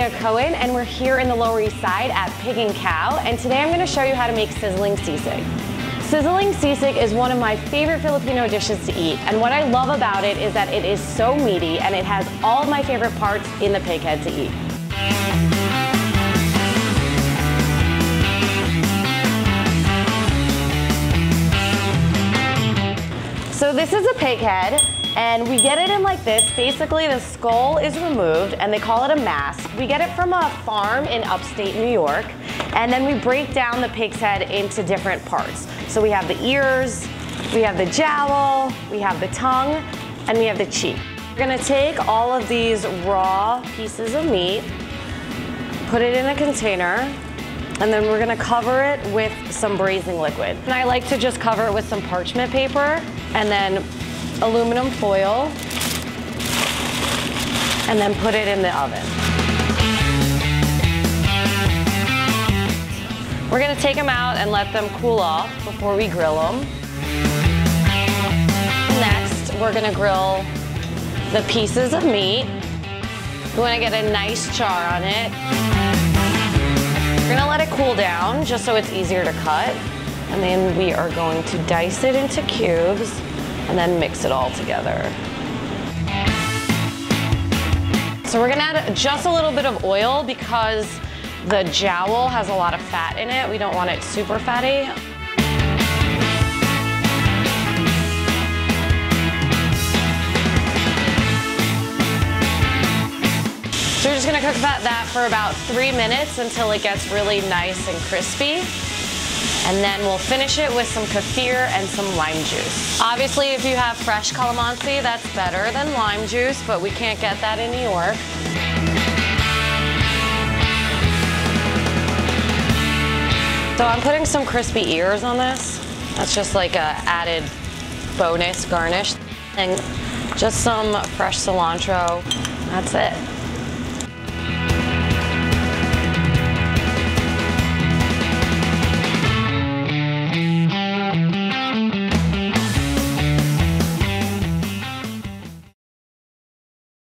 Leah Cohen, and we're here in the Lower East Side at Pig and Khao, and today I'm going to show you how to make sizzling sisig. Sizzling sisig is one of my favorite Filipino dishes to eat, and what I love about it is that it is so meaty and it has all of my favorite parts in the pig head to eat. So this is a pig head, and we get it in like this. Basically, the skull is removed, and they call it a mask. We get it from a farm in upstate New York, and then we break down the pig's head into different parts. So we have the ears, we have the jowl, we have the tongue, and we have the cheek. We're gonna take all of these raw pieces of meat, put it in a container, and then we're gonna cover it with some braising liquid. And I like to just cover it with some parchment paper and then aluminum foil, and then put it in the oven. We're gonna take them out and let them cool off before we grill them. Next, we're gonna grill the pieces of meat. We wanna get a nice char on it. We're gonna let it cool down just so it's easier to cut. And then we are going to dice it into cubes and then mix it all together. So we're gonna add just a little bit of oil because the jowl has a lot of fat in it. We don't want it super fatty. So we're just gonna cook that for about 3 minutes until it gets really nice and crispy. And then we'll finish it with some kefir and some lime juice. Obviously, if you have fresh calamansi, that's better than lime juice, but we can't get that in New York. So I'm putting some crispy ears on this. That's just like a added bonus garnish. And just some fresh cilantro. That's it.